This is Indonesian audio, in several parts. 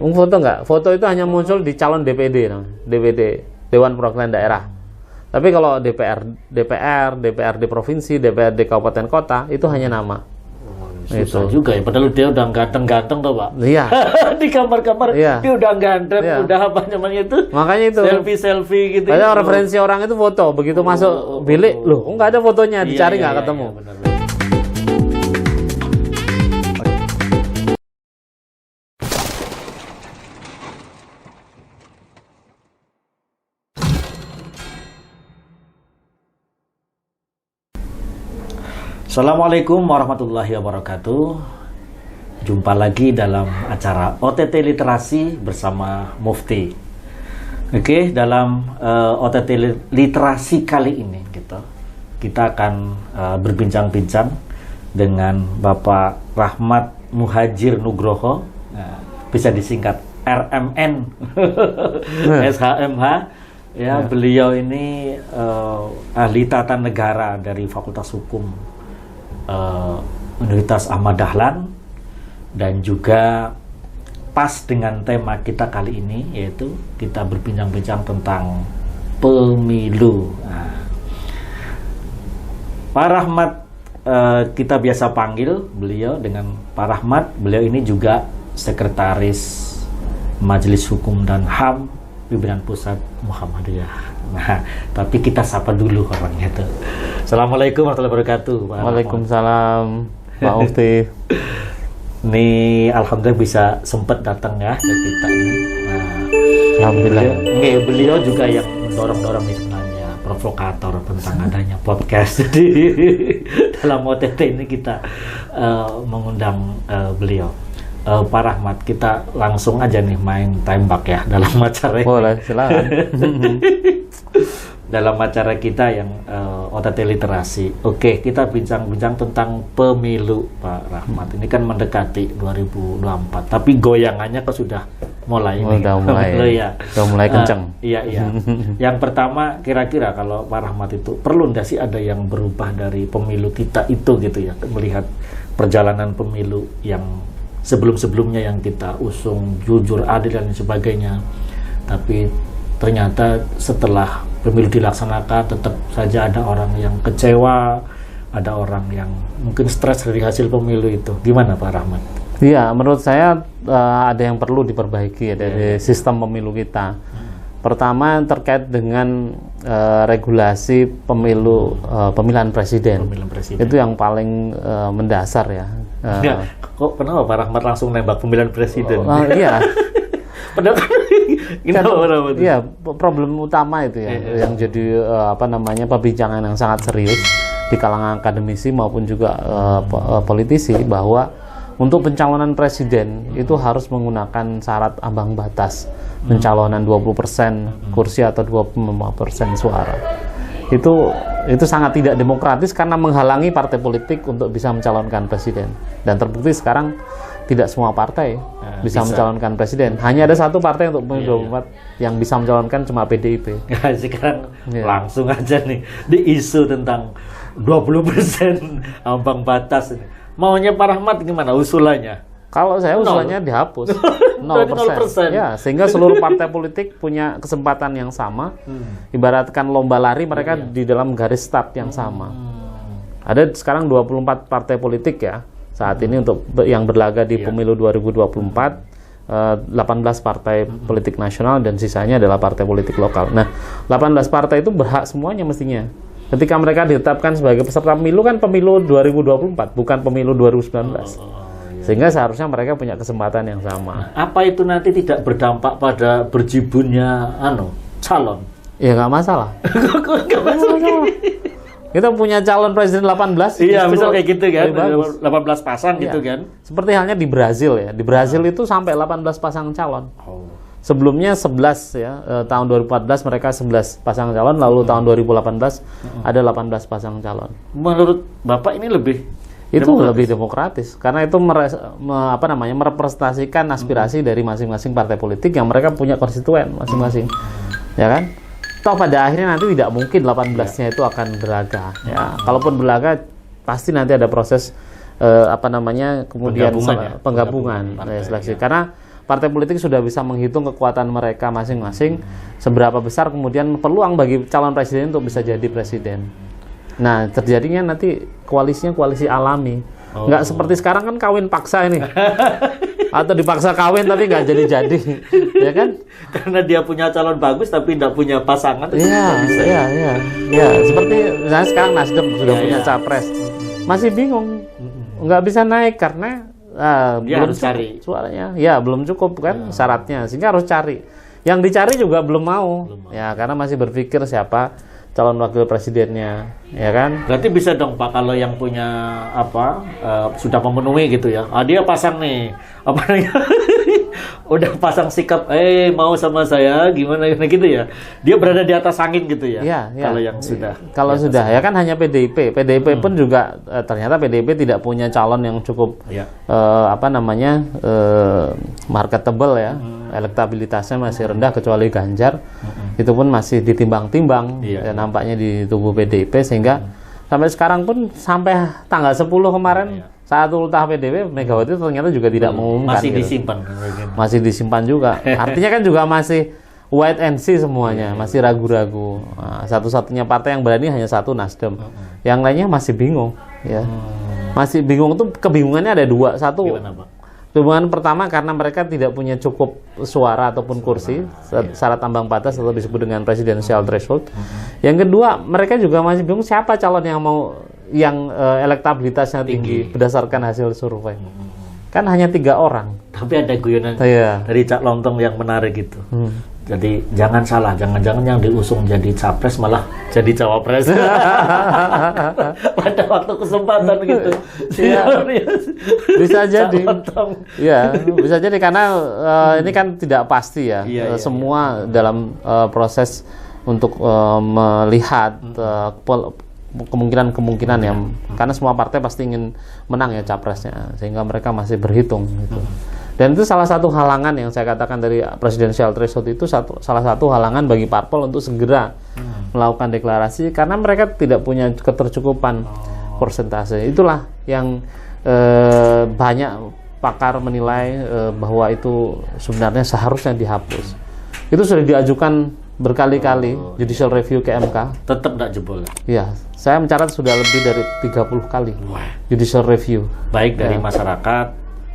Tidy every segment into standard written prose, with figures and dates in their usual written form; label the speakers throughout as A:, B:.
A: Foto nggak? Foto itu hanya muncul di calon DPD, Dewan Perwakilan Daerah. Tapi kalau DPRD provinsi, DPRD kabupaten kota itu hanya nama.
B: Susah juga ya, padahal dia udah ganteng-ganteng tuh Pak.
A: Iya.
B: Di gambar-gambar
A: Iya.
B: dia udah ganteng,
A: Iya.
B: udah apa namanya itu?
A: Makanya itu.
B: Selfie gitu.
A: Padahal referensi orang itu foto, begitu masuk bilik, loh kok nggak ada fotonya, dicari nggak ketemu.
B: Iya, benar. Assalamualaikum warahmatullahi wabarakatuh. Jumpa lagi dalam acara OTT Literasi bersama Mufti. Oke, dalam OTT Literasi kali ini kita akan berbincang-bincang dengan Bapak Rahmat Muhajir Nugroho, bisa disingkat RMN, SHMH. Ya, beliau ini ahli tata negara dari Fakultas Hukum Universitas Ahmad Dahlan, dan juga pas dengan tema kita kali ini, yaitu kita berbincang-bincang tentang pemilu. Pak Rahmat, kita biasa panggil beliau dengan Pak Rahmat. Beliau ini juga Sekretaris Majelis Hukum dan HAM Pimpinan Pusat Muhammadiyah. Nah, tapi kita sapa dulu orangnya tuh. Assalamualaikum warahmatullahi wabarakatuh.
A: Waalaikumsalam, Pak Mufti.
B: Nih, alhamdulillah bisa sempat datang ya ke kita ini. Nah,
A: Alhamdulillah.
B: Beliau juga yang mendorong-dorong nih sebenarnya, provokator tentang adanya podcast. Jadi dalam OTT ini kita mengundang beliau. Pak Rahmat, kita langsung aja nih main tembak ya dalam acara.
A: Boleh, silakan.
B: Dalam acara kita yang OTT Literasi. Oke, kita bincang-bincang tentang pemilu, Pak Rahmat. Ini kan mendekati 2024, tapi goyangannya kok sudah mulai ini.
A: Udah mulai.
B: Ya.
A: Udah mulai kenceng.
B: Iya. Yang pertama, kira-kira kalau Pak Rahmat itu perlu nggak sih ada yang berubah dari pemilu kita itu gitu ya, melihat perjalanan pemilu yang sebelum-sebelumnya yang kita usung jujur, adil dan sebagainya, tapi ternyata setelah pemilu dilaksanakan tetap saja ada orang yang kecewa, ada orang yang mungkin stres dari hasil pemilu itu. Gimana Pak Rahmat?
A: Iya, menurut saya ada yang perlu diperbaiki ya dari sistem pemilu kita. Pertama terkait dengan regulasi pemilu pemilihan presiden. Itu yang paling mendasar ya.
B: Kok kenapa Pak Rahmat langsung nembak pemilihan presiden?
A: Iya.
B: Padahal
A: iya, problem utama itu ya, yang jadi perbincangan yang sangat serius di kalangan akademisi maupun juga politisi, bahwa untuk pencalonan presiden itu harus menggunakan syarat ambang batas pencalonan 20% kursi atau 25% suara. Itu sangat tidak demokratis karena menghalangi partai politik untuk bisa mencalonkan presiden. Dan terbukti sekarang tidak semua partai bisa mencalonkan presiden. Hanya ada satu partai untuk pemilu 2024 yang bisa mencalonkan, cuma PDIP.
B: Sekarang langsung aja nih di isu tentang 20% ambang batas ini. Maunya Pak Rahmat gimana usulannya?
A: Kalau saya usulannya dihapus 0%. Ya, sehingga seluruh partai politik punya kesempatan yang sama. Ibaratkan lomba lari, mereka di dalam garis start yang sama. Ada sekarang 24 partai politik ya saat ini untuk yang berlaga di pemilu 2024, 18 partai politik nasional dan sisanya adalah partai politik lokal. Nah, 18 partai itu berhak semuanya mestinya. Ketika mereka ditetapkan sebagai peserta pemilu, kan pemilu 2024, bukan pemilu 2019. Sehingga seharusnya mereka punya kesempatan yang sama.
B: Apa itu nanti tidak berdampak pada berjibunnya calon?
A: Ya nggak masalah. Nggak masalah. Kita punya calon presiden 18.
B: Iya, misal kayak gitu kan. 18 pasang gitu kan.
A: Seperti halnya di Brazil ya. Di Brazil itu sampai 18 pasang calon. Sebelumnya 11 ya. Tahun 2014 mereka 11 pasang calon, lalu tahun 2018 ada 18 pasang calon.
B: Menurut Bapak ini lebih
A: lebih demokratis karena itu merepresentasikan aspirasi dari masing-masing partai politik yang mereka punya konstituen masing-masing. Ya kan? Toh pada akhirnya nanti tidak mungkin 18-nya itu akan berlaga. Ya, kalaupun berlaga pasti nanti ada proses kemudian penggabungan seleksi. Karena partai politik sudah bisa menghitung kekuatan mereka masing-masing, seberapa besar kemudian peluang bagi calon presiden untuk bisa jadi presiden. Nah, terjadinya nanti koalisinya koalisi alami. Nggak seperti sekarang kan kawin paksa ini. Atau dipaksa kawin tapi nggak jadi-jadi. Ya kan?
B: Karena dia punya calon bagus tapi nggak punya pasangan.
A: Iya. Seperti misalnya sekarang Nasdem sudah punya capres. Masih bingung. Nggak bisa naik karena
B: dia
A: belum
B: harus cari
A: suaranya. Ya, belum cukup kan syaratnya. Sehingga harus cari. Yang dicari juga belum mau. Ya, karena masih berpikir siapa calon wakil presidennya, ya kan?
B: Berarti bisa dong Pak kalau yang punya sudah memenuhi gitu ya. Dia pasang nih udah pasang sikap, mau sama saya gimana gitu ya. Dia berada di atas angin gitu ya.
A: Iya.
B: Kalau yang sudah.
A: Kalau sudah ya kan hanya PDIP. PDIP pun juga ternyata PDIP tidak punya calon yang cukup marketable ya. Elektabilitasnya masih rendah kecuali Ganjar. Itu pun masih ditimbang-timbang ya, nampaknya di tubuh PDIP sehingga sampai sekarang pun sampai tanggal 10 kemarin saat ultah PDIP Megawati ternyata juga tidak mengumumkan.
B: Masih disimpan.
A: Masih disimpan juga. Artinya kan juga masih wait and see semuanya, masih ragu-ragu. Nah, satu-satunya partai yang berani hanya satu, Nasdem. Yang lainnya masih bingung ya. Masih bingung tuh, kebingungannya ada dua. Satu,
B: gimana, Pak?
A: Kebingungan pertama karena mereka tidak punya cukup suara ataupun kursi, syarat ambang batas atau disebut dengan presidential threshold. Yang kedua, mereka juga masih bingung siapa calon yang elektabilitasnya tinggi berdasarkan hasil survei. Kan hanya 3 orang.
B: Tapi ada guyonan dari Cak Lontong yang menarik gitu. Jadi jangan salah, jangan-jangan yang diusung jadi capres malah jadi cawapres. Pada waktu kesempatan gitu.
A: Bisa jadi. Ya, bisa jadi karena ini kan tidak pasti ya. Semua dalam proses untuk melihat kemungkinan yang karena semua partai pasti ingin menang ya capresnya, sehingga mereka masih berhitung gitu. Dan itu salah satu halangan yang saya katakan dari presidential threshold itu salah satu halangan bagi parpol untuk segera melakukan deklarasi karena mereka tidak punya ketercukupan persentase. Itulah yang banyak pakar menilai bahwa itu sebenarnya seharusnya dihapus. Itu sudah diajukan berkali-kali judicial review ke MK.
B: Tetap tidak jebol.
A: Iya, saya mencatat sudah lebih dari 30 kali judicial review.
B: Baik dari masyarakat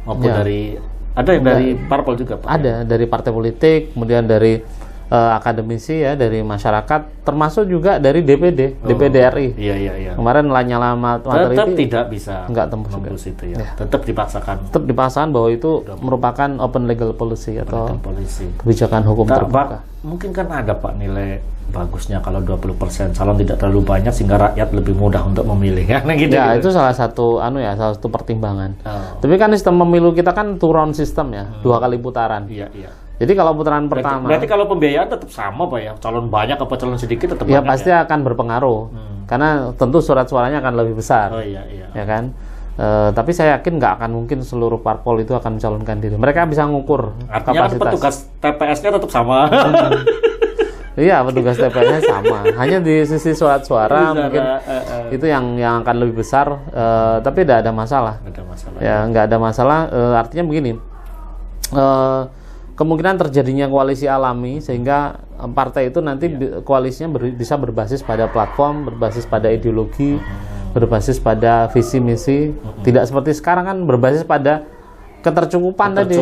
B: maupun dari ada yang dari parpol juga, Pak? Ada
A: dari partai politik, kemudian dari akademisi ya, dari masyarakat, termasuk juga dari DPD RI.
B: Iya.
A: Kemarin Lanyala Mataliti
B: tetap tidak bisa
A: tembus
B: itu ya. Tetap dipaksakan.
A: Tetap dipaksakan bahwa itu merupakan open legal policy atau kebijakan hukum terbuka.
B: Mungkin kan ada Pak nilai bagusnya kalau 20% calon tidak terlalu banyak sehingga rakyat lebih mudah untuk memilih kan gitu.
A: Ya, itu salah satu salah satu pertimbangan. Tapi kan sistem pemilu kita kan two-round system ya, 2 kali putaran.
B: Iya.
A: Jadi kalau putaran pertama
B: berarti kalau pembiayaan tetap sama Pak ya? Calon banyak apa calon sedikit tetap
A: ya
B: banyak.
A: Pasti akan berpengaruh. Karena tentu surat suaranya akan lebih besar.
B: Oh iya.
A: Ya kan? Tapi saya yakin nggak akan mungkin seluruh parpol itu akan mencalonkan diri. Mereka bisa ngukur
B: artinya
A: kapasitas.
B: Petugas TPS-nya tetap sama.
A: Iya, petugas TPS-nya sama. Hanya di sisi surat suara mungkin itu yang akan lebih besar. Tapi tidak ada masalah. Ya, nggak ada masalah. Artinya begini. Kemungkinan terjadinya koalisi alami sehingga partai itu nanti koalisinya bisa berbasis pada platform, berbasis pada ideologi, berbasis pada visi misi. Tidak seperti sekarang kan berbasis pada ketercukupan tadi.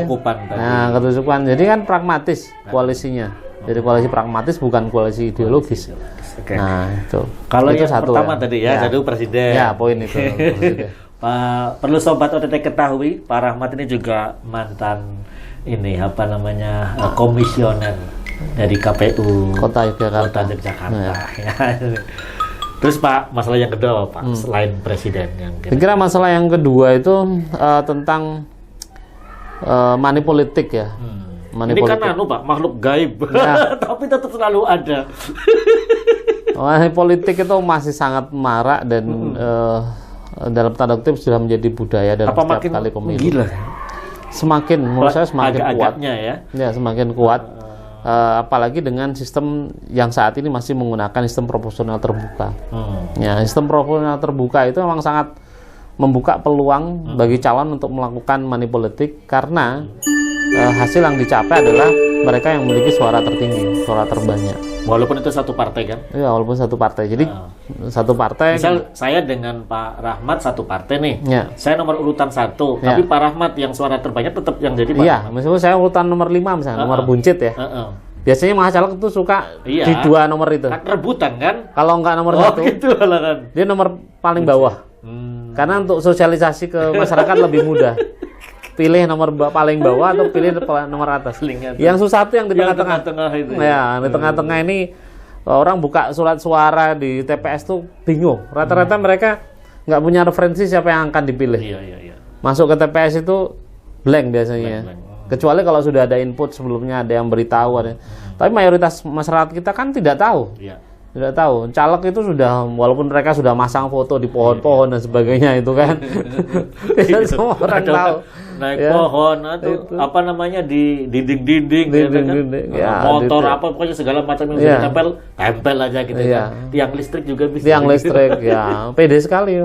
A: Nah, ketercukupan. Jadi kan pragmatis koalisinya. Jadi koalisi pragmatis bukan koalisi ideologis.
B: Okay.
A: Nah, itu.
B: Kalau
A: itu
B: yang
A: satu
B: pertama tadi satu presiden.
A: Ya, poin itu.
B: Perlu sobat OTT ketahui, Pak Rahmat ini juga mantan komisioner dari KPU
A: Kota Yogyakarta.
B: Ya. Terus Pak, masalah yang kedua Pak, selain presiden yang
A: saya kira masalah yang kedua itu tentang money politik ya.
B: Ini kan Pak, makhluk gaib, tapi tetap selalu ada.
A: Money politik itu masih sangat marak dan dalam tanda kutip sudah menjadi budaya dalam setiap kali pemilu.
B: Gila.
A: Semakin, menurut saya semakin kuat.
B: Ya,
A: semakin kuat. Apalagi dengan sistem yang saat ini masih menggunakan sistem proporsional terbuka. Ya, sistem proporsional terbuka itu memang sangat membuka peluang bagi calon untuk melakukan money politik karena hasil yang dicapai adalah mereka yang memiliki suara tertinggi, suara terbanyak.
B: Walaupun itu satu partai kan?
A: Iya, walaupun satu partai. Jadi satu partai.
B: Misal saya dengan Pak Rahmat satu partai nih.
A: Ya.
B: Saya nomor urutan 1,
A: Ya.
B: tapi Pak Rahmat yang suara terbanyak tetap yang jadi Pak
A: Iya,
B: Rahmat.
A: misalnya saya urutan nomor 5 misalnya, nomor buncit ya. Biasanya Mas Caleg itu suka
B: Iya.
A: di 2 nomor itu.
B: Kan rebutan kan?
A: Kalau nggak nomor 1,
B: gitu lah kan.
A: dia nomor paling bawah. Karena untuk sosialisasi ke masyarakat lebih mudah. Pilih nomor paling bawah atau pilih nomor atas. Yang susah tuh yang di tengah-tengah.
B: Itu.
A: Ya, di tengah-tengah ini orang buka surat suara di TPS tuh bingung. Rata-rata mereka nggak punya referensi siapa yang akan dipilih.
B: Iya.
A: Masuk ke TPS itu blank biasanya. Kecuali kalau sudah ada input sebelumnya, ada yang beritahu. Tapi mayoritas masyarakat kita kan tidak tahu.
B: Iya.
A: Tidak tahu. Caleg itu sudah, walaupun mereka sudah masang foto di pohon-pohon dan sebagainya itu kan. Tidak semua orang tahu.
B: Naik pohon atau apa namanya di dinding-dinding,
A: ya,
B: motor apa pokoknya segala macam yang sudah tempel aja gitu kan. Tiang listrik juga bisa.
A: Tiang listrik ya, pede sekali.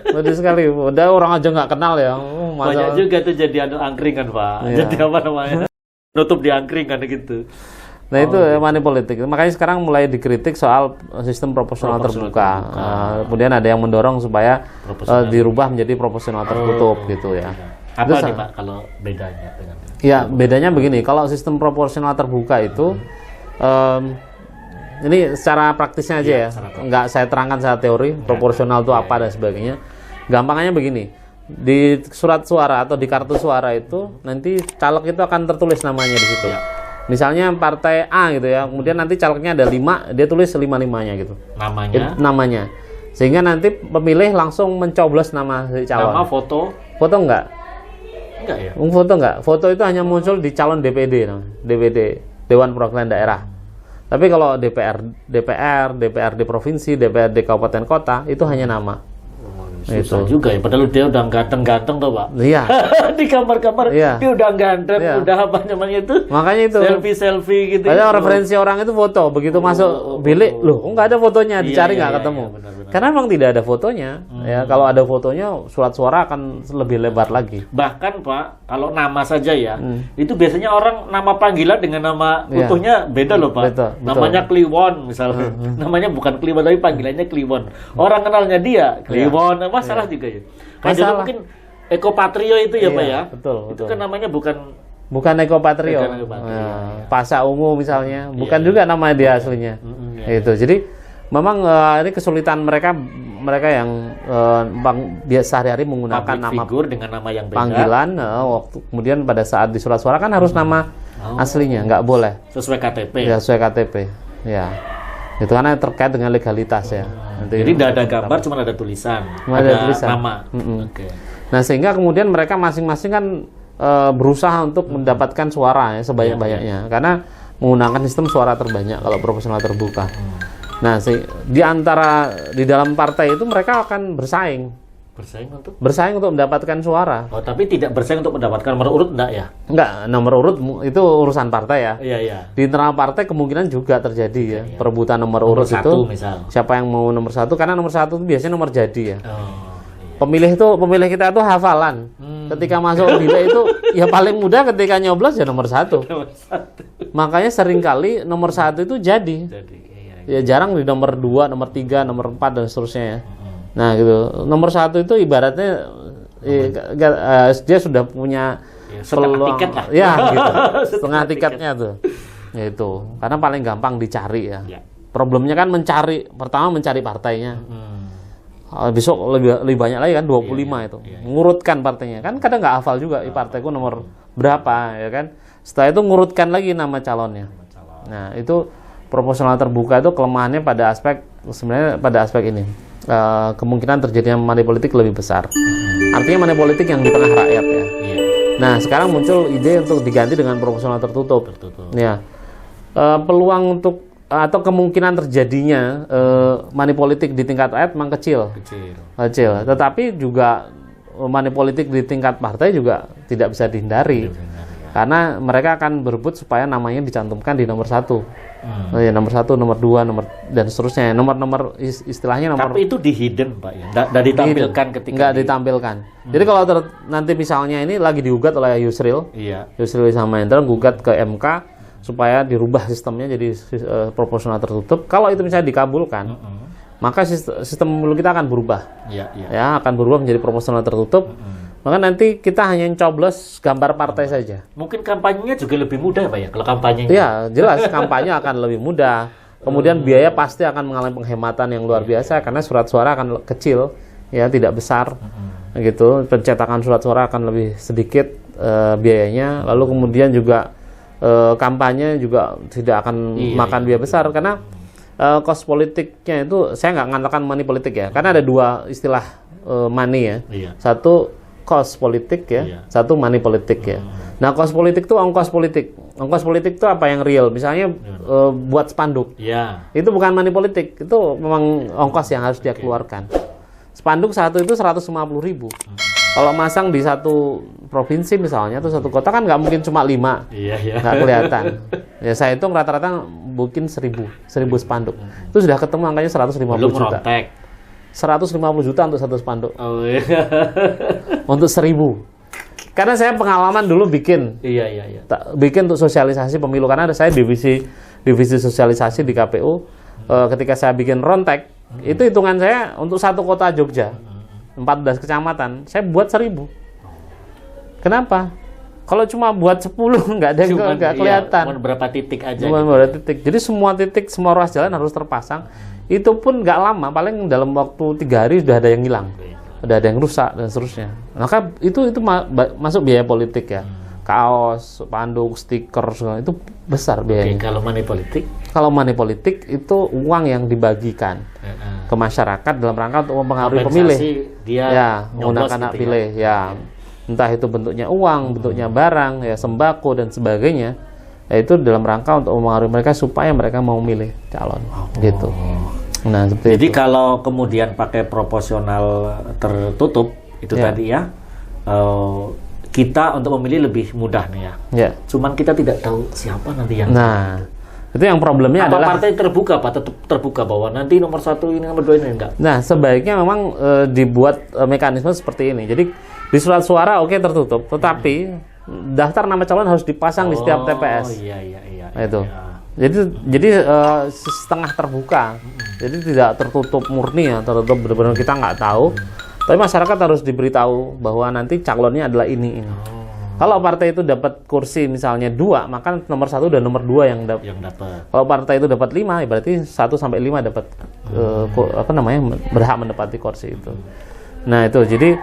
A: Pede sekali. Udah orang aja nggak kenal ya.
B: Banyak juga tuh jadi angkringan, Pak. Jadi apa namanya? Nutup di angkringan gitu.
A: Nah itu money politik. Makanya sekarang mulai dikritik soal sistem proporsional terbuka. Kemudian ada yang mendorong supaya dirubah menjadi proporsional tertutup gitu ya.
B: Apa nih Pak kalau bedanya dengan?
A: Ya bedanya begini. Kalau sistem proporsional terbuka itu ini secara praktisnya aja ya. Nggak saya terangkan secara teori proporsional itu apa dan sebagainya. Gampangnya begini. Di surat suara atau di kartu suara itu nanti caleg itu akan tertulis namanya di situ. Misalnya partai A gitu ya, kemudian nanti calegnya ada 5, dia tulis 5-5-nya gitu. Namanya. Sehingga nanti pemilih langsung mencoblos nama si calon.
B: Nama foto?
A: Foto enggak?
B: Enggak ya?
A: Foto enggak. Foto itu hanya muncul di calon DPD, DPD, Dewan Perwakilan Daerah. Tapi kalau DPRD provinsi, DPRD kabupaten kota itu hanya nama.
B: Susah juga ya, padahal dia udah ganteng-ganteng tuh Pak.
A: Iya.
B: Di kamar-kamar dia udah ganteng, udah apa namanya itu?
A: Makanya itu.
B: Selfie gitu.
A: Ada referensi orang itu foto, begitu masuk bilik, loh, nggak ada fotonya, dicari nggak ketemu. Benar. Karena memang tidak ada fotonya. Ya, kalau ada fotonya, surat suara akan lebih lebar lagi.
B: Bahkan Pak, kalau nama saja ya, itu biasanya orang nama panggilan dengan nama utuhnya beda loh Pak.
A: Betul.
B: Namanya Kliwon misalnya. Namanya bukan Kliwon tapi panggilannya Kliwon. Orang kenalnya dia Kliwon. Masalah juga ya. Masalah mungkin Ekopatrio itu ya Pak ya.
A: Betul.
B: Itu kan namanya bukan
A: Ekopatrio. Pasa Ungu misalnya, bukan juga nama dia aslinya. Itu. Jadi memang ini kesulitan mereka yang biasa sehari-hari menggunakan
B: public
A: nama
B: figur dengan nama yang beda.
A: Panggilan waktu kemudian pada saat di surat suara kan harus nama aslinya, nggak boleh.
B: Sesuai KTP.
A: Ya, sesuai KTP. Ya. Itu karena terkait dengan legalitas ya.
B: Jadi tidak ada gambar, cuma ada tulisan. Ada tulisan. Nama.
A: Okay. Nah sehingga kemudian mereka masing-masing kan berusaha untuk mendapatkan suara ya sebanyak-banyaknya, karena menggunakan sistem suara terbanyak kalau proporsional terbuka. Nah di dalam partai itu mereka akan bersaing untuk mendapatkan suara.
B: Oh, tapi tidak bersaing untuk mendapatkan nomor urut enggak ya?
A: Enggak, nomor urut itu urusan partai ya.
B: Iya.
A: Di internal partai kemungkinan juga terjadi ya. Perebutan nomor urut itu.
B: Misal.
A: Siapa yang mau nomor 1? Karena nomor 1 itu biasanya nomor jadi ya. Pemilih kita itu hafalan. Ketika masuk bilik itu ya paling mudah ketika nyoblos ya nomor 1. Makanya seringkali nomor 1 itu jadi. Ya jarang di nomor 2, nomor 3, nomor 4 dan seterusnya ya. Nah gitu, nomor 1 itu ibaratnya dia sudah punya
B: setengah tiket lah.
A: Ya gitu, setengah tiketnya tuh. Ya itu, karena paling gampang dicari ya. Problemnya kan pertama mencari partainya. Besok lebih banyak lagi kan, 25 itu. Ngurutkan partainya, kan kadang nggak hafal juga, partaiku nomor berapa ya kan. Setelah itu ngurutkan lagi nama calonnya. Nah itu proporsional terbuka itu kelemahannya pada aspek ini. Kemungkinan terjadinya money politik lebih besar. Artinya money politik yang di tengah rakyat ya. Nah sekarang muncul ide untuk diganti dengan proporsional tertutup. Ya, peluang untuk atau kemungkinan terjadinya money politik di tingkat rakyat memang kecil. Tetapi juga money politik di tingkat partai juga tidak bisa dihindari. Karena mereka akan berebut supaya namanya dicantumkan di nomor 1. Ya, nomor 1, nomor 2, dan seterusnya. Nomor istilahnya nomor.
B: Tapi itu di hidden, Pak ya. Nggak ditampilkan ketika
A: nggak ditampilkan. Jadi kalau nanti misalnya ini lagi digugat oleh Yusril.
B: Iya.
A: Yusril Izzamahendra gugat ke MK supaya dirubah sistemnya jadi proporsional tertutup. Kalau itu misalnya dikabulkan, maka sistem pemilu kita akan berubah. Ya, akan berubah menjadi proporsional tertutup. Maka nanti kita hanya coblos gambar partai saja.
B: Mungkin kampanyenya juga lebih mudah, Pak ya, kalau kampanye.
A: Ya, jelas kampanye akan lebih mudah. Kemudian biaya pasti akan mengalami penghematan yang luar biasa karena surat suara akan kecil, ya tidak besar, gitu. Pencetakan surat suara akan lebih sedikit biayanya. Lalu kemudian juga kampanye juga tidak akan makan biaya besar karena cost politiknya itu saya nggak mengatakan money politik ya, karena ada dua istilah money ya. Satu cost politik ya, satu money politik ya. Nah, cost politik itu ongkos politik. Ongkos politik itu apa yang real? Misalnya buat spanduk. Itu bukan money politik, itu memang ongkos yang harus dia keluarkan. Spanduk satu itu 150.000. Kalau masang di satu provinsi misalnya atau satu kota kan nggak mungkin cuma 5. Nggak kelihatan. Ya saya hitung rata-rata mungkin 1.000 spanduk. Itu sudah ketemu angkanya 150 juta. 150 juta untuk satu spanduk. Untuk 1.000. Karena saya pengalaman dulu bikin. Bikin untuk sosialisasi pemilu karena saya divisi sosialisasi di KPU. Ketika saya bikin Rontek, itu hitungan saya untuk satu kota Jogja, 14 kecamatan, saya buat 1.000. Kenapa? Kalau cuma buat 10 nggak ada nggak kelihatan.
B: Cuma berapa titik aja.
A: Berapa titik. Jadi semua titik, semua ruas jalan harus terpasang. Itu pun nggak lama, paling dalam waktu 3 hari sudah ada yang hilang, sudah ada yang rusak dan seterusnya. Maka itu masuk biaya politik ya, kaos, spanduk, stiker, itu besar biayanya.
B: Kalau money politik?
A: Kalau money politik itu uang yang dibagikan ke masyarakat dalam rangka untuk mempengaruhi pemilih.
B: Dia
A: menggunakan hak pilih ya, entah itu bentuknya uang, bentuknya barang, ya sembako dan sebagainya. Yaitu dalam rangka untuk mempengaruhi mereka supaya mereka mau milih calon, gitu. Nah,
B: jadi kalau kemudian pakai proporsional tertutup itu tadi ya, kita untuk memilih lebih mudah nih ya. Cuman kita tidak tahu siapa nanti yang.
A: Nah, itu yang problemnya adalah
B: partai terbuka, Pak, tetap terbuka bahwa nanti nomor 1 ini, nomor 2 ini enggak.
A: Nah, sebaiknya memang dibuat mekanisme seperti ini. Jadi di surat suara tertutup, tetapi daftar nama calon harus dipasang di setiap TPS. Itu. Jadi setengah terbuka. Jadi tidak tertutup murni ya, tertutup benar-benar kita nggak tahu. Tapi masyarakat harus diberitahu bahwa nanti calonnya adalah ini. Kalau partai itu dapat kursi misalnya 2, maka nomor 1 dan nomor 2 yang dapat. Kalau partai itu dapat 5, ya berarti 1 sampai 5 dapat berhak menempati kursi itu. Nah, itu jadi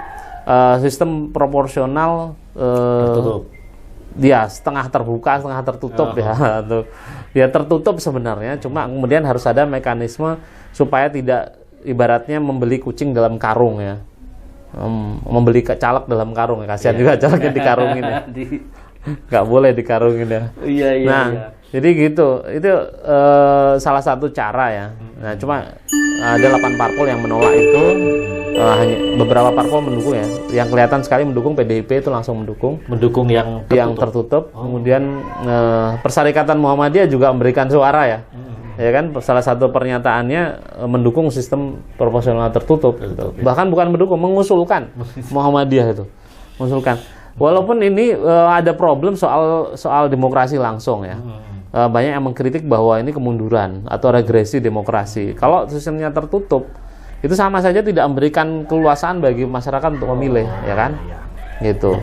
A: sistem proporsional
B: tertutup.
A: Dia setengah terbuka, setengah tertutup ya. Dia tertutup sebenarnya, cuma kemudian harus ada mekanisme supaya tidak ibaratnya membeli kucing dalam karung ya. Membeli caleg dalam karung ya. Kasihan juga calegnya dikarungin ya. Nggak boleh dikarungin ya. Jadi gitu. Itu salah satu cara ya. Nah, cuma ada 8 parpol yang menolak itu. Hanya beberapa parpol mendukung ya. Yang kelihatan sekali mendukung PDIP itu langsung mendukung yang tertutup. Kemudian Persyarikatan Muhammadiyah juga memberikan suara ya. Ya kan, salah satu pernyataannya mendukung sistem proporsional tertutup gitu. Bahkan bukan mendukung, mengusulkan Muhammadiyah itu. Mengusulkan. Walaupun ini ada problem soal demokrasi langsung ya. Banyak yang mengkritik bahwa ini kemunduran atau regresi demokrasi. Kalau sistemnya tertutup, itu sama saja tidak memberikan keluasan bagi masyarakat untuk memilih, ya kan? Gitu.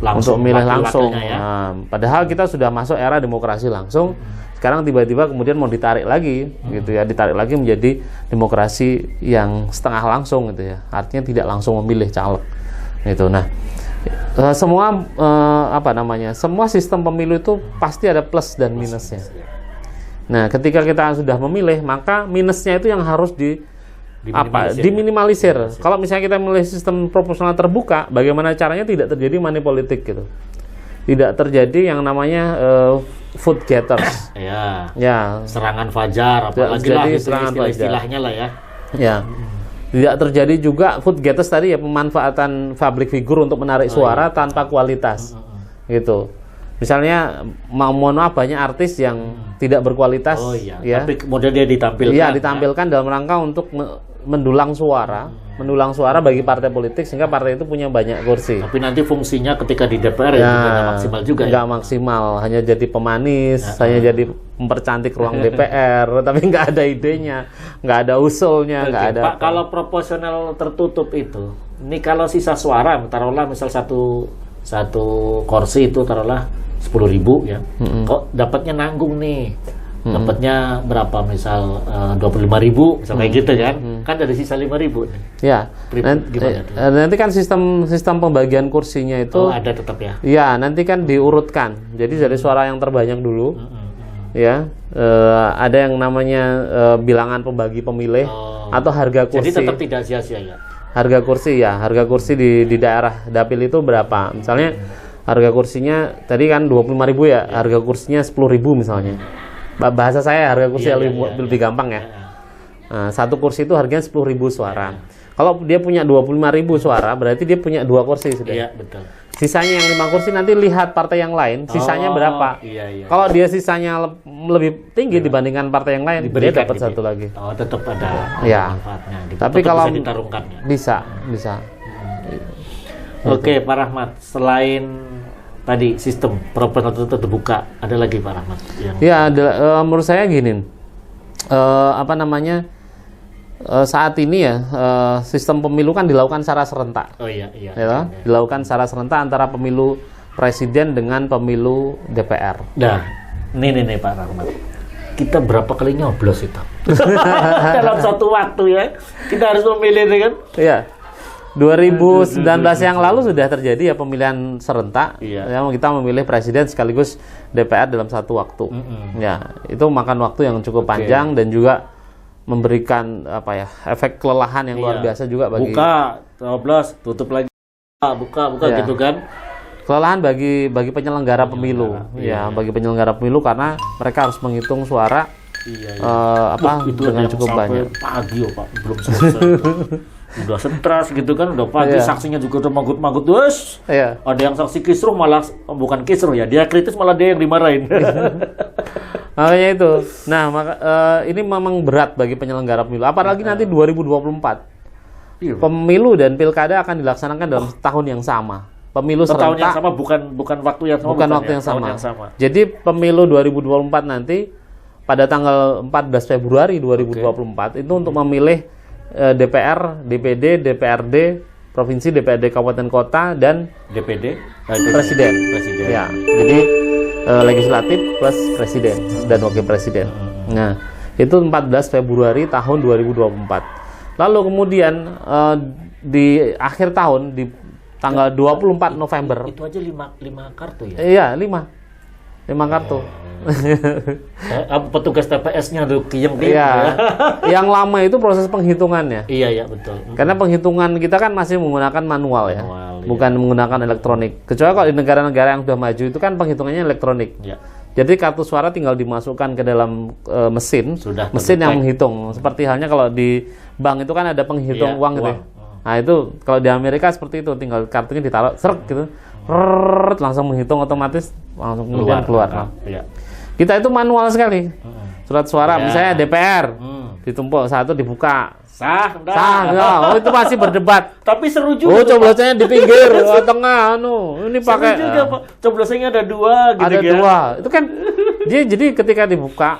A: Untuk memilih langsung. Ya. Nah, padahal kita sudah masuk era demokrasi langsung. Sekarang tiba-tiba kemudian mau ditarik lagi, gitu ya, ditarik lagi menjadi demokrasi yang setengah langsung, gitu ya. Artinya tidak langsung memilih caleg, gitu. Nah, semua sistem pemilu itu pasti ada plus dan minusnya. Nah, ketika kita sudah memilih, maka minusnya itu yang harus diminimalisir. Kalau misalnya kita memilih sistem proporsional terbuka, bagaimana caranya tidak terjadi money politik gitu. Tidak terjadi yang namanya vote getters.
B: Ya. Serangan fajar apalagi lah istilahnya lah ya.
A: Ya. Tidak terjadi juga vote getters tadi ya, pemanfaatan public figure untuk menarik suara tanpa kualitas. Gitu. Misalnya mohon maaf banyak artis yang tidak berkualitas, ya.
B: Tapi kemudian dia ditampilkan.
A: Iya, ditampilkan dalam rangka untuk mendulang suara bagi partai politik sehingga partai itu punya banyak kursi.
B: Tapi nanti fungsinya ketika di DPR nggak maksimal juga.
A: Nggak maksimal, hanya jadi pemanis, hanya jadi mempercantik ruang DPR, tapi nggak ada idenya, nggak ada usulnya, nggak ada.
B: Pak, kalau proporsional tertutup itu, ini kalau sisa suara, taruhlah misal satu kursi itu taruhlah 10.000 ya, kok dapatnya nanggung nih, dapatnya berapa misal 25.000 misal kayak gitu kan dari sisa 5.000 nih.
A: Ya, nanti kan sistem pembagian kursinya itu
B: ada tetap ya.
A: Ya, nanti kan diurutkan, jadi dari suara yang terbanyak dulu, ya, ada yang namanya bilangan pembagi pemilih atau harga kursi.
B: Jadi tetap tidak sia-sia ya.
A: Harga kursi di daerah dapil itu berapa? Misalnya harga kursinya tadi kan 25.000 ya, harga kursinya 10.000 misalnya. Bahasa saya harga kursi lebih gampang ya. Nah, satu kursi itu harganya 10.000 suara. Kalau dia punya 25.000 suara, berarti dia punya 2 kursi sudah.
B: Iya, betul.
A: Sisanya yang 5 kursi nanti lihat partai yang lain, sisanya berapa. Kalau dia sisanya lebih tinggi dibandingkan partai yang lain, dia dapat satu lagi.
B: Oh, tetap ada manfaatnya.
A: Tapi kalau
B: bisa ditarungkan ya.
A: Bisa.
B: Oke, Pak Rahmat, selain tadi sistem proporsional terbuka, ada lagi Pak Rahmat?
A: Menurut saya gini, saat ini ya sistem pemilu kan dilakukan secara serentak. Dilakukan secara serentak antara pemilu presiden dengan pemilu DPR.
B: Nah, ini Pak Rahmat, kita berapa kali nyoblos itu dalam satu waktu ya? Kita harus memilih kan?
A: Iya. 2019 yang lalu sudah terjadi ya pemilihan serentak, yang kita memilih presiden sekaligus DPR dalam satu waktu. Ya, itu makan waktu yang cukup panjang dan juga memberikan efek kelelahan yang luar biasa juga bagi
B: buka, coblos, tutup lagi, buka gitu kan.
A: Kelelahan bagi penyelenggara pemilu, bagi penyelenggara pemilu karena mereka harus menghitung suara dengan cukup banyak.
B: Pagi Pak, belum selesai. Udah stres gitu kan, udah pagi, saksinya juga udah manggut-manggut, terus ada yang saksi kisruh malah bukan kisruh ya, dia kritis malah dia yang dimarahin.
A: Makanya itu. Nah, ini memang berat bagi penyelenggara pemilu, apalagi nanti 2024. Pemilu dan pilkada akan dilaksanakan dalam tahun yang sama. Pemilu serentak.
B: Tahun yang sama, bukan waktu yang sama.
A: Bukan waktu yang sama. Jadi pemilu 2024 nanti pada tanggal 14 Februari 2024 itu untuk memilih DPR, DPD, DPRD, provinsi, DPRD kabupaten kota dan
B: DPD
A: presiden. Ya, jadi legislatif plus presiden dan wakil presiden. Nah, itu 14 Februari tahun 2024. Lalu kemudian di akhir tahun di tanggal 24 November.
B: Itu aja 5 kartu ya?
A: Iya, 5 kartu.
B: Petugas TPS-nya tuh kiyem.
A: Yang lama itu proses penghitungannya.
B: Iya, betul.
A: Karena penghitungan kita kan masih menggunakan manual ya. Bukan menggunakan elektronik. Kecuali kalau di negara-negara yang sudah maju itu kan penghitungannya elektronik. Jadi kartu suara tinggal dimasukkan ke dalam mesin yang menghitung. Seperti halnya kalau di bank itu kan ada penghitung uang gitu. Nah, itu kalau di Amerika seperti itu, tinggal kartunya ditaruh serk gitu. Langsung menghitung otomatis, langsung kemudian keluar. Kita itu manual sekali. Surat suara misalnya DPR ditumpuk satu dibuka.
B: Sah.
A: Oh, itu masih berdebat.
B: Tapi seru juga.
A: Oh, coblosannya di pinggir, tengah ini pakai.
B: Seru juga, Pak. Coblosannya ada 2 gitu.
A: Ada 2. Itu kan jadi ketika dibuka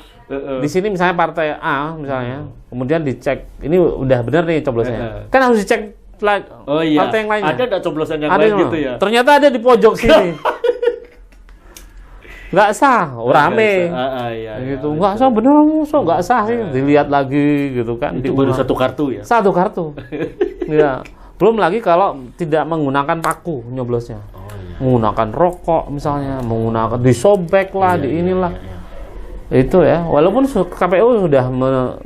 A: di sini misalnya partai A misalnya, kemudian dicek ini udah benar nih coblosnya. Kan harus dicek partai yang lainnya.
B: Ada enggak coblosan yang lain gitu ya?
A: Ternyata ada di pojok sini. Nggak sah, rame. Gitu. Nggak sah, bener nggak sah sih. Dilihat lagi gitu kan.
B: Itu baru 1 kartu ya?
A: 1 kartu. Ya. Belum lagi kalau tidak menggunakan paku nyoblosnya. Menggunakan rokok misalnya, menggunakan disobek lah, di inilah. Itu ya. Walaupun KPU sudah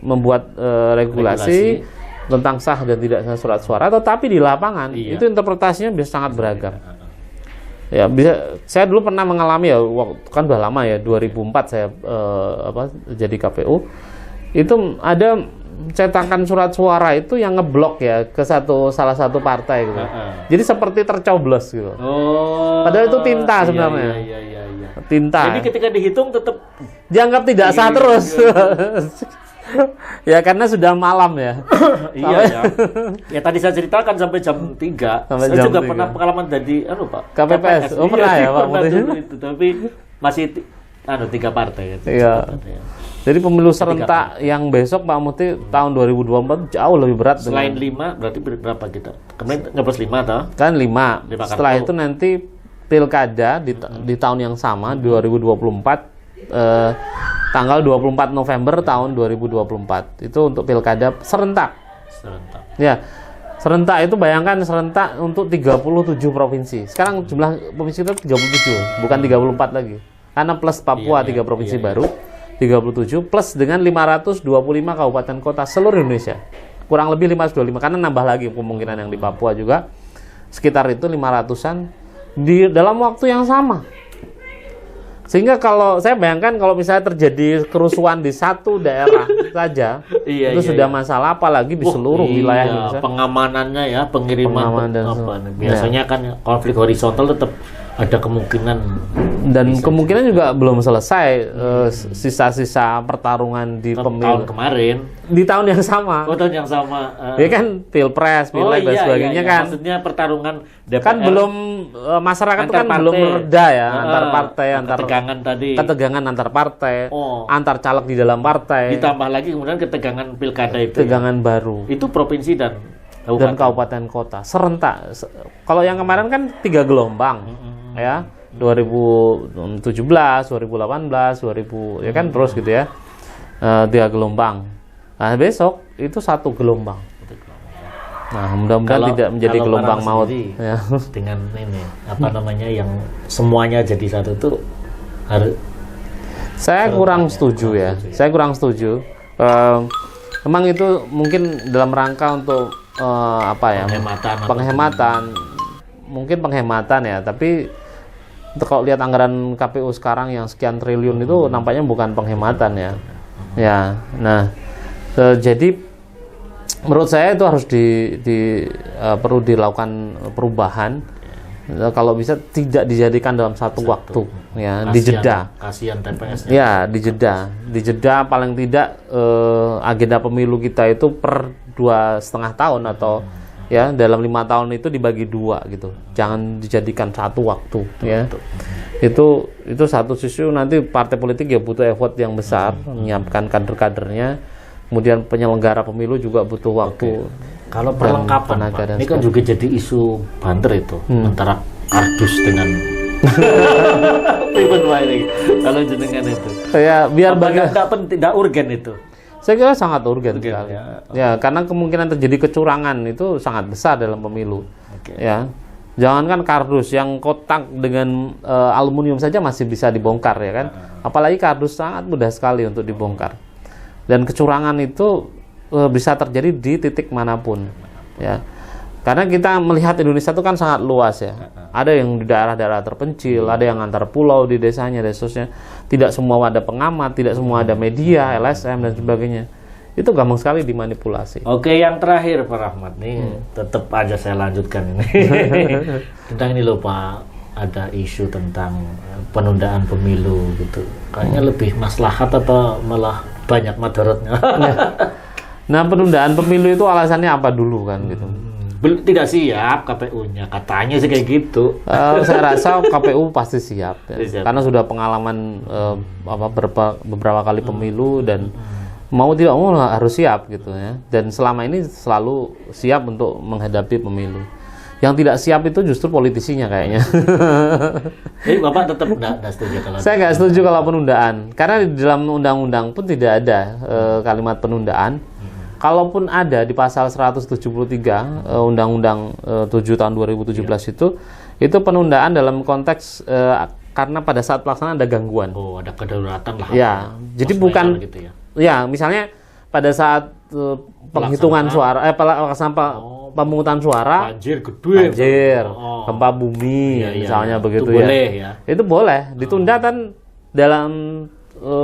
A: membuat regulasi tentang sah dan tidak sah surat suara, tetapi di lapangan itu interpretasinya bisa sangat beragam. Ya, saya dulu pernah mengalami ya, kan udah lama ya, 2004 saya jadi KPU. Itu ada cetakan surat suara itu yang ngeblok ya ke salah satu partai gitu. Jadi seperti tercoblos gitu. Padahal itu tinta sebenarnya. tinta.
B: Jadi ketika dihitung tetap
A: dianggap tidak sah terus. Ya karena sudah malam ya.
B: Iya ya. Ya tadi saya ceritakan sampai jam 3.
A: Sampai
B: Saya
A: jam
B: juga
A: 3.
B: pernah pengalaman jadi Pak.
A: KPPS. Oh pernah ya Pak.
B: Pernah dulu itu, tapi masih 3 partai gitu.
A: Iya. Jadi pemilu serentak yang besok Pak Muti tahun 2024 jauh lebih berat.
B: Selain 5 berarti berapa kita? Kemarin nyoblos 5 toh?
A: Kan 5. Setelah itu nanti pilkada di tahun yang sama 2024 tanggal 24 November tahun 2024 itu untuk pilkada serentak. Ya, serentak itu bayangkan serentak untuk 37 provinsi. Sekarang jumlah provinsi itu 37, bukan 34 lagi. Karena plus Papua 3 provinsi baru, 37 plus dengan 525 kabupaten kota seluruh Indonesia. Kurang lebih 525 karena nambah lagi kemungkinan yang di Papua juga. Sekitar itu 500-an di dalam waktu yang sama. Sehingga kalau saya bayangkan kalau misalnya terjadi kerusuhan di satu daerah saja, itu sudah masalah, apalagi di seluruh wilayah Indonesia.
B: Pengamanannya ya, pengiriman biasanya kan konflik horizontal tetap ada kemungkinan.
A: Dan kemungkinan juga belum selesai sisa-sisa pertarungan di pemilu
B: tahun kemarin.
A: Di tahun yang sama.
B: Oh, tahun yang sama.
A: Ya kan pilpres, pileg dan sebagainya kan.
B: Maksudnya pertarungan DPR.
A: Kan belum masyarakat kan belum reda ya antar partai, antar
B: ketegangan tadi.
A: Ketegangan antar partai, antar caleg di dalam partai.
B: Ditambah lagi kemudian ketegangan pilkada itu.
A: Ketegangan baru.
B: Itu provinsi dan
A: kabupaten kota serentak. Kalau yang kemarin kan 3 gelombang. Ya. 2017, 2018, 2000 ya kan terus gitu ya. 3 gelombang. Nah, besok itu 1 gelombang. Nah, mudah-mudahan tidak menjadi gelombang maut ya.
B: Dengan ini apa namanya yang semuanya jadi satu tuh harus
A: saya kurang setuju ya. Saya kurang setuju. Memang itu mungkin dalam rangka untuk apa ya? Penghematan. Mungkin penghematan ya, tapi kalau lihat anggaran KPU sekarang yang sekian triliun itu nampaknya bukan penghematan ya. Ya, nah jadi menurut saya itu harus perlu dilakukan perubahan. Kalau bisa tidak dijadikan dalam satu waktu, ya dijeda.
B: Kasihan TPS-nya.
A: Ya dijeda paling tidak agenda pemilu kita itu per 2,5 tahun atau ya dalam 5 tahun itu dibagi 2 gitu, jangan dijadikan satu waktu ya. Itu satu sisi nanti partai politik ya butuh effort yang besar menyiapkan kader-kadernya, kemudian penyelenggara pemilu juga butuh waktu.
B: Kalau perlengkapan Pak, ini kan juga jadi isu banter itu antara kardus dengan kalau jenengan itu
A: ya biar
B: tidak urgen itu.
A: Saya kira sangat urgen sekali. Ya, karena kemungkinan terjadi kecurangan itu sangat besar dalam pemilu. Ya, jangankan kardus yang kotak dengan aluminium saja masih bisa dibongkar ya kan. Apalagi kardus sangat mudah sekali untuk dibongkar. Dan kecurangan itu bisa terjadi di titik manapun. Ya, karena kita melihat Indonesia itu kan sangat luas ya. Ada yang di daerah-daerah terpencil, ada yang antar pulau di desanya dan seterusnya. Tidak semua ada pengamat, tidak semua ada media, LSM dan sebagainya. Itu gampang sekali dimanipulasi.
B: Oke, yang terakhir Pak Rahmat nih, tetap aja saya lanjutkan ini. Tentang ini loh Pak, ada isu tentang penundaan pemilu gitu. Kayaknya lebih maslahat atau malah banyak madaratnya.
A: Nah, penundaan pemilu itu alasannya apa dulu kan gitu.
B: Tidak siap KPU-nya, katanya sih kayak gitu.
A: Saya rasa KPU pasti siap ya. Karena sudah pengalaman beberapa kali pemilu dan mau tidak mau harus siap gitu ya. Dan selama ini selalu siap untuk menghadapi pemilu. Yang tidak siap itu justru politisinya kayaknya.
B: Jadi Bapak tetap nggak setuju kalau
A: saya nggak setuju kalau penundaan, karena di dalam undang-undang pun tidak ada kalimat penundaan. Kalaupun ada di pasal 173 Undang-Undang 7 tahun 2017 itu penundaan dalam konteks karena pada saat pelaksanaan ada gangguan.
B: Oh, ada kedaruratan lah.
A: Ya, jadi bukan gitu ya. Ya, misalnya pada saat penghitungan suara pemungutan suara, banjir, gempa bumi misalnya begitu
B: itu
A: ya.
B: Boleh ya.
A: Itu boleh ditunda kan dalam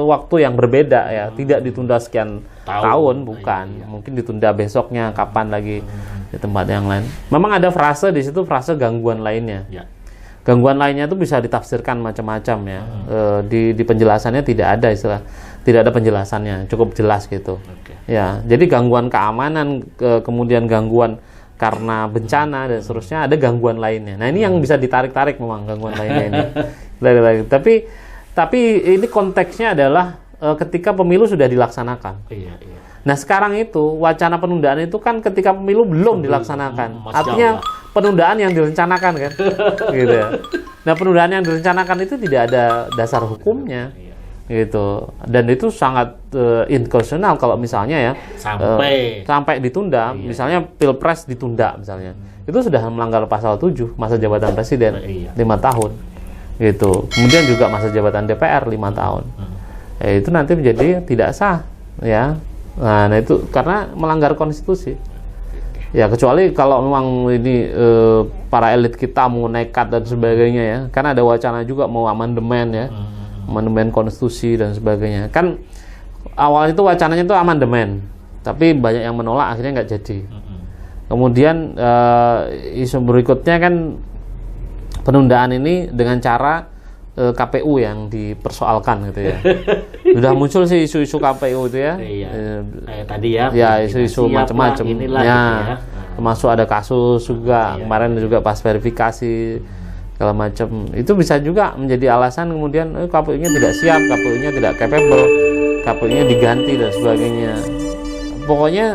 A: waktu yang berbeda ya, tidak ditunda sekian tahun bukan. Mungkin ditunda besoknya kapan lagi di tempat yang lain. Memang ada frase di situ, frase gangguan lainnya. Gangguan lainnya itu bisa ditafsirkan macam-macam ya. Di penjelasannya tidak ada penjelasannya, cukup jelas gitu. Ya, jadi gangguan keamanan, kemudian gangguan karena bencana dan seterusnya, ada gangguan lainnya. Nah, ini yang bisa ditarik-tarik memang gangguan lainnya ini. Tapi ini konteksnya adalah ketika pemilu sudah dilaksanakan. Nah, sekarang itu wacana penundaan itu kan ketika pemilu belum dilaksanakan. Artinya penundaan yang direncanakan kan. Gitu ya. Nah, penundaan yang direncanakan itu tidak ada dasar hukumnya. Gitu. Dan itu sangat inkonstitusional kalau misalnya ya sampai ditunda, misalnya Pilpres ditunda misalnya. Itu sudah melanggar pasal 7 masa jabatan presiden 5 tahun. Gitu. Kemudian juga masa jabatan DPR 5 tahun. Itu nanti menjadi tidak sah ya. Nah, itu karena melanggar konstitusi. Ya, kecuali kalau memang ini para elit kita mau nekat dan sebagainya ya. Karena ada wacana juga mau amandemen ya. Amandemen konstitusi dan sebagainya. Kan awalnya itu wacananya itu amandemen. Tapi banyak yang menolak, akhirnya nggak jadi. Kemudian isu berikutnya kan penundaan ini dengan cara KPU yang dipersoalkan gitu ya. Sudah muncul sih isu-isu KPU itu ya.
B: Tadi ya.
A: Ya, isu-isu macam-macam. Ya, termasuk ada kasus juga kemarin juga pas verifikasi segala macam. Itu bisa juga menjadi alasan kemudian KPU-nya tidak siap, KPU-nya tidak capable, KPU-nya diganti dan sebagainya. Pokoknya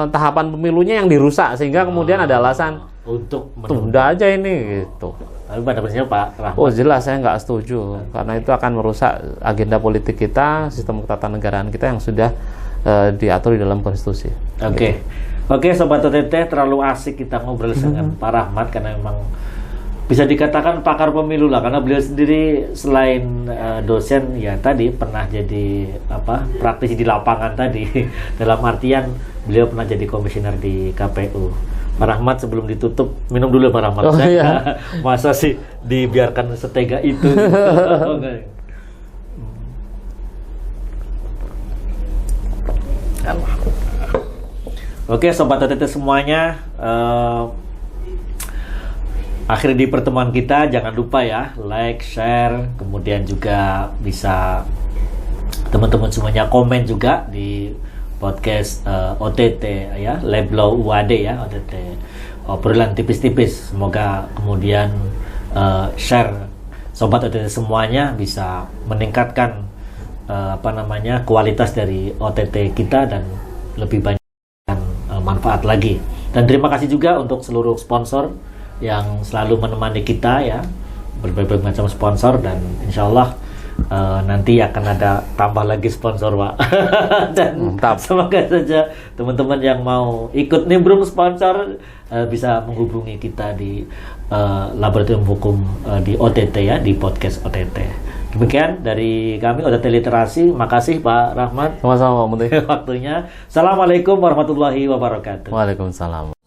A: tahapan pemilunya yang dirusak sehingga kemudian ada alasan
B: untuk
A: tunda aja ini gitu.
B: Tapi pada prinsipnya Pak Rahmat.
A: Oh jelas saya nggak setuju karena itu akan merusak agenda politik kita, sistem ketatanegaraan kita yang sudah diatur di dalam konstitusi.
B: Oke, Sobat OTT, terlalu asik kita ngobrol dengan Pak Rahmat karena memang bisa dikatakan pakar pemilu lah, karena beliau sendiri selain dosen ya tadi pernah jadi praktisi di lapangan tadi. Dalam artian beliau pernah jadi komisioner di KPU. Pak Rahmat, sebelum ditutup minum dulu Pak Rahmat. Masa sih dibiarkan setega itu? Oke, Sobat OTT semuanya, akhir di pertemuan kita jangan lupa ya like, share, kemudian juga bisa teman-teman semuanya komen juga di podcast OTT ya, Leblow UAD ya, OTT obrolan tipis-tipis. Semoga kemudian share Sobat OTT semuanya bisa meningkatkan kualitas dari OTT kita dan lebih banyak manfaat lagi. Dan terima kasih juga untuk seluruh sponsor yang selalu menemani kita ya, berbagai macam sponsor, dan insya Allah nanti akan ada tambah lagi sponsor Pak. Dan semoga saja teman-teman yang mau ikut nimbrung sponsor bisa menghubungi kita di Laboratorium Hukum di OTT ya, di podcast OTT. Demikian dari kami OTT Literasi. Makasih Pak Rahmat.
A: Sama-sama Pak Menteri.
B: Waktunya. Assalamualaikum warahmatullahi wabarakatuh.
A: Waalaikumsalam.